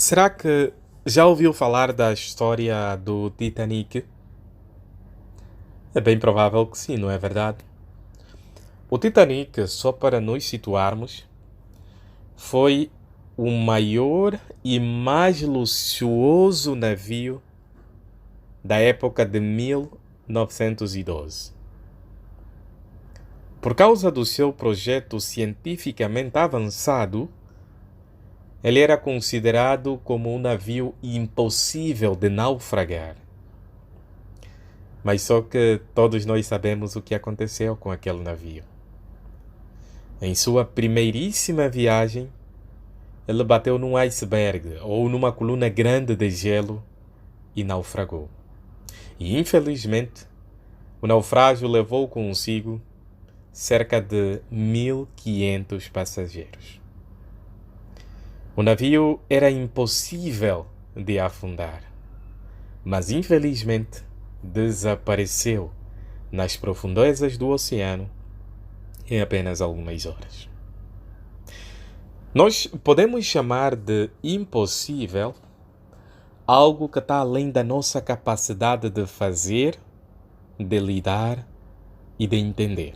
Será que já ouviu falar da história do Titanic? É bem provável que sim, não é verdade? O Titanic, só para nos situarmos, foi o maior e mais luxuoso navio da época de 1912. Por causa do seu projeto cientificamente avançado, ele era considerado como um navio impossível de naufragar. Mas só que todos nós sabemos o que aconteceu com aquele navio. Em sua primeiríssima viagem, ele bateu num iceberg ou numa coluna grande de gelo e naufragou. E infelizmente, o naufrágio levou consigo cerca de 1.500 passageiros. O navio era impossível de afundar, mas infelizmente desapareceu nas profundezas do oceano em apenas algumas horas. Nós podemos chamar de impossível algo que está além da nossa capacidade de fazer, de lidar e de entender.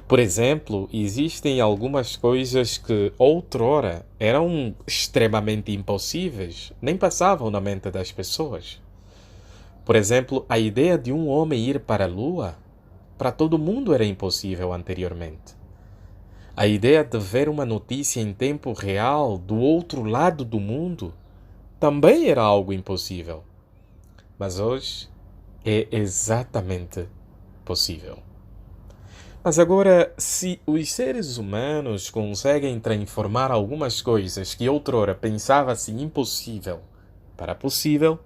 Por exemplo, existem algumas coisas que outrora eram extremamente impossíveis, nem passavam na mente das pessoas. Por exemplo, a ideia de um homem ir para a Lua, para todo mundo era impossível anteriormente. A ideia de ver uma notícia em tempo real do outro lado do mundo também era algo impossível. Mas hoje é exatamente possível. Mas agora, se os seres humanos conseguem transformar algumas coisas que outrora pensava-se impossível para possível,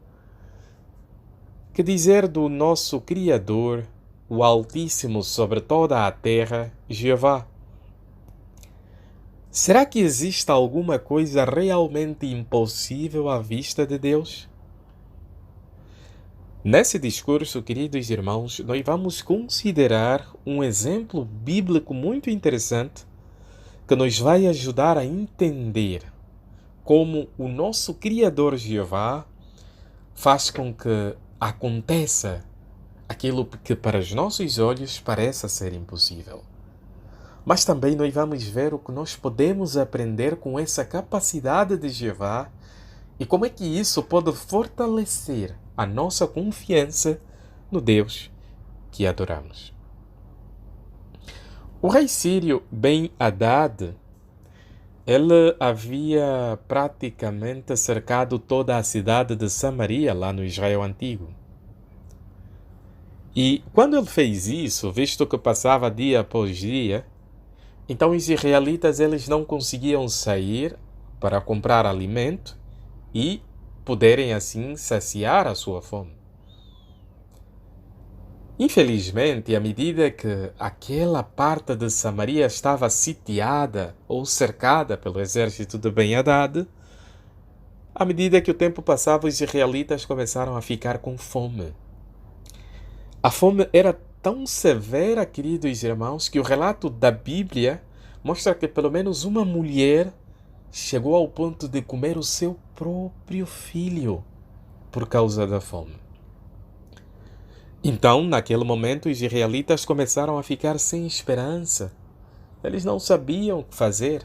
que dizer do nosso Criador, o Altíssimo sobre toda a terra, Jeová? Será que existe alguma coisa realmente impossível à vista de Deus? Nesse discurso, queridos irmãos, nós vamos considerar um exemplo bíblico muito interessante que nos vai ajudar a entender como o nosso Criador Jeová faz com que aconteça aquilo que para os nossos olhos parece ser impossível. Mas também nós vamos ver o que nós podemos aprender com essa capacidade de Jeová e como é que isso pode fortalecer a nossa confiança no Deus que adoramos. O rei sírio Ben-Hadad, ele havia praticamente cercado toda a cidade de Samaria, lá no Israel Antigo. E quando ele fez isso, visto que passava dia após dia, então os israelitas eles não conseguiam sair para comprar alimento e poderem assim saciar a sua fome. Infelizmente, à medida que aquela parte de Samaria estava sitiada ou cercada pelo exército de Ben-Hadad, à medida que o tempo passava, os israelitas começaram a ficar com fome. A fome era tão severa, queridos irmãos, que o relato da Bíblia mostra que pelo menos uma mulher chegou ao ponto de comer o seu próprio filho por causa da fome. Então, naquele momento, os israelitas começaram a ficar sem esperança. Eles não sabiam o que fazer.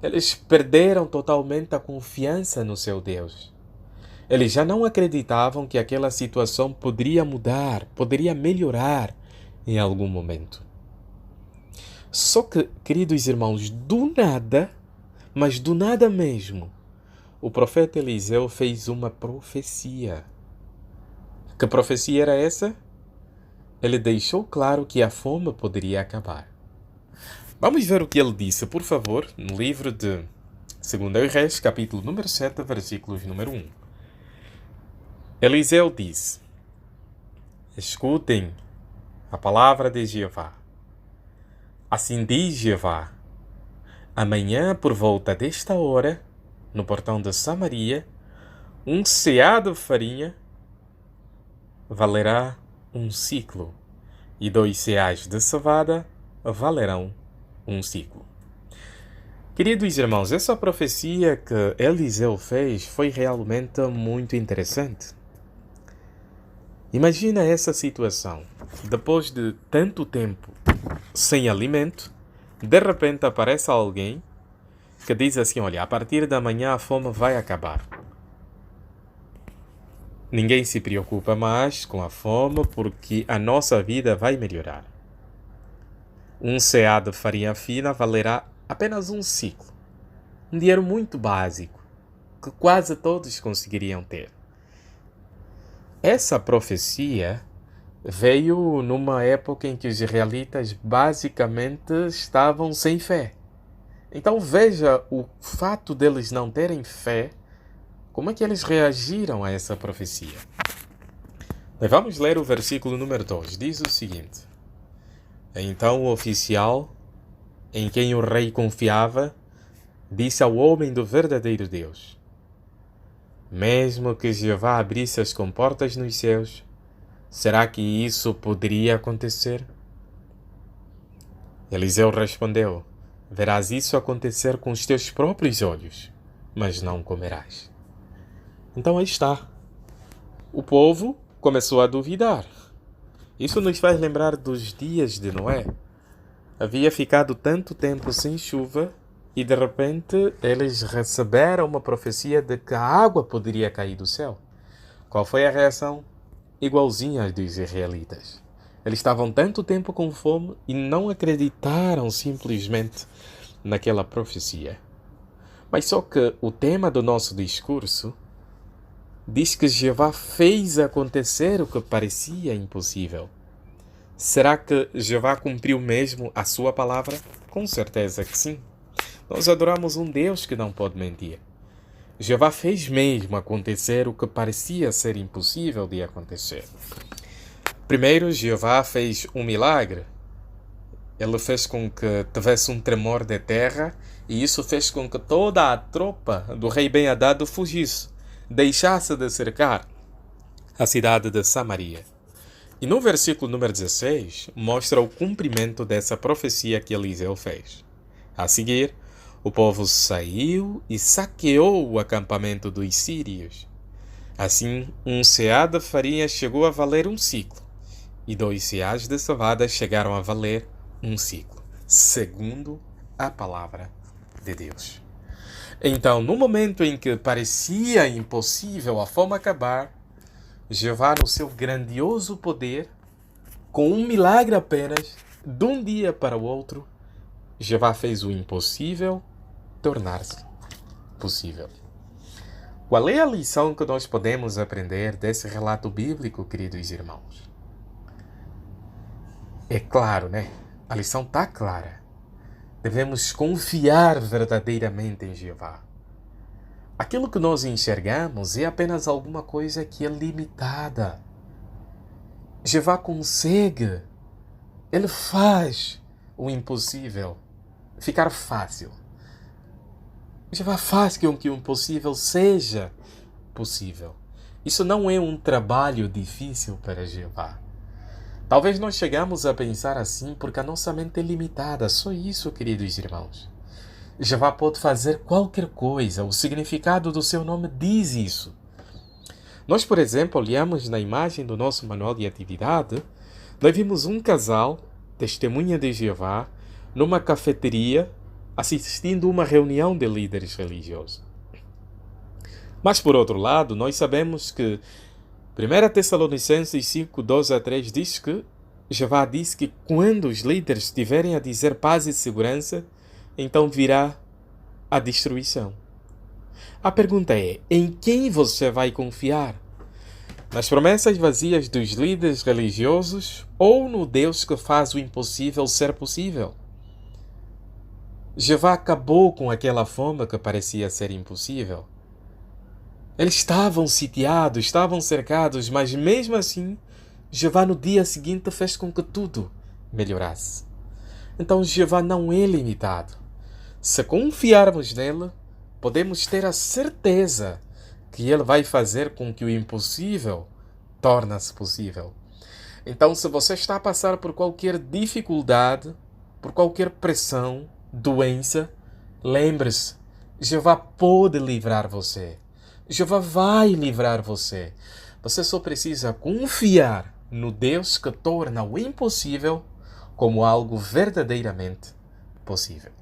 Eles perderam totalmente a confiança no seu Deus. Eles já não acreditavam que aquela situação poderia mudar, poderia melhorar em algum momento. Só que, queridos irmãos, do nada, mas do nada mesmo, o profeta Eliseu fez uma profecia. Que profecia era essa? Ele deixou claro que a fome poderia acabar. Vamos ver o que ele disse, por favor, no livro de 2 Reis, capítulo número 7, versículos número 1. Eliseu diz: Escutem a palavra de Jeová. Assim diz Jeová: amanhã, por volta desta hora, no portão de Samaria, um ceado de farinha valerá um ciclo, e 2 ceais de cevada valerão um ciclo. Queridos irmãos, essa profecia que Eliseu fez foi realmente muito interessante. Imagina essa situação. Depois de tanto tempo sem alimento, de repente aparece alguém que diz assim: olha, a partir da manhã a fome vai acabar. Ninguém se preocupa mais com a fome porque a nossa vida vai melhorar. Um ceá de farinha fina valerá apenas um ciclo. Um dinheiro muito básico, que quase todos conseguiriam ter. Essa profecia veio numa época em que os israelitas basicamente estavam sem fé. Então veja o fato deles não terem fé, como é que eles reagiram a essa profecia. Vamos ler o versículo número 2. Diz o seguinte: Então o oficial, em quem o rei confiava, disse ao homem do verdadeiro Deus: Mesmo que Jeová abrisse as comportas nos céus, será que isso poderia acontecer? Eliseu respondeu: Verás isso acontecer com os teus próprios olhos, mas não comerás. Então aí está. O povo começou a duvidar. Isso nos faz lembrar dos dias de Noé. Havia ficado tanto tempo sem chuva e de repente eles receberam uma profecia de que a água poderia cair do céu. Qual foi a reação? Igualzinha às dos israelitas. Eles estavam tanto tempo com fome e não acreditaram simplesmente naquela profecia. Mas só que o tema do nosso discurso diz que Jeová fez acontecer o que parecia impossível. Será que Jeová cumpriu mesmo a sua palavra? Com certeza que sim. Nós adoramos um Deus que não pode mentir. Jeová fez mesmo acontecer o que parecia ser impossível de acontecer. Primeiro, Jeová fez um milagre. Ele fez com que tivesse um tremor de terra e isso fez com que toda a tropa do rei Ben-Hadad fugisse, deixasse de cercar a cidade de Samaria. E no versículo número 16, mostra o cumprimento dessa profecia que Eliseu fez. A seguir, o povo saiu e saqueou o acampamento dos sírios. Assim, um ceá de farinha chegou a valer um ciclo, e 2 ceás de cevada chegaram a valer um ciclo, segundo a palavra de Deus. Então, no momento em que parecia impossível a fome acabar, Jeová, no seu grandioso poder, com um milagre apenas, de um dia para o outro, Jeová fez o impossível tornar-se possível. Qual é a lição que nós podemos aprender desse relato bíblico, queridos irmãos? É claro, né? A lição está clara. Devemos confiar verdadeiramente em Jeová. Aquilo que nós enxergamos é apenas alguma coisa que é limitada. Jeová consegue. Ele faz o impossível ficar fácil. Jeová faz com que o impossível seja possível. Isso não é um trabalho difícil para Jeová. Talvez nós chegamos a pensar assim porque a nossa mente é limitada. Só isso, queridos irmãos. Jeová pode fazer qualquer coisa. O significado do seu nome diz isso. Nós, por exemplo, olhamos na imagem do nosso manual de atividade, nós vimos um casal, testemunha de Jeová, numa cafeteria, assistindo uma reunião de líderes religiosos. Mas, por outro lado, nós sabemos que 1 Tessalonicenses 5, 12 a 3 diz que Jeová diz que quando os líderes estiverem a dizer paz e segurança, então virá a destruição. A pergunta é, em quem você vai confiar? Nas promessas vazias dos líderes religiosos ou no Deus que faz o impossível ser possível? Jeová acabou com aquela fome que parecia ser impossível. Eles estavam sitiados, estavam cercados, mas mesmo assim, Jeová no dia seguinte fez com que tudo melhorasse. Então Jeová não é limitado. Se confiarmos nele, podemos ter a certeza que ele vai fazer com que o impossível torne-se possível. Então, se você está a passar por qualquer dificuldade, por qualquer pressão, doença, Lembre-se, Jeová pode livrar você. Jeová vai livrar você. Você só precisa confiar no Deus que torna o impossível como algo verdadeiramente possível.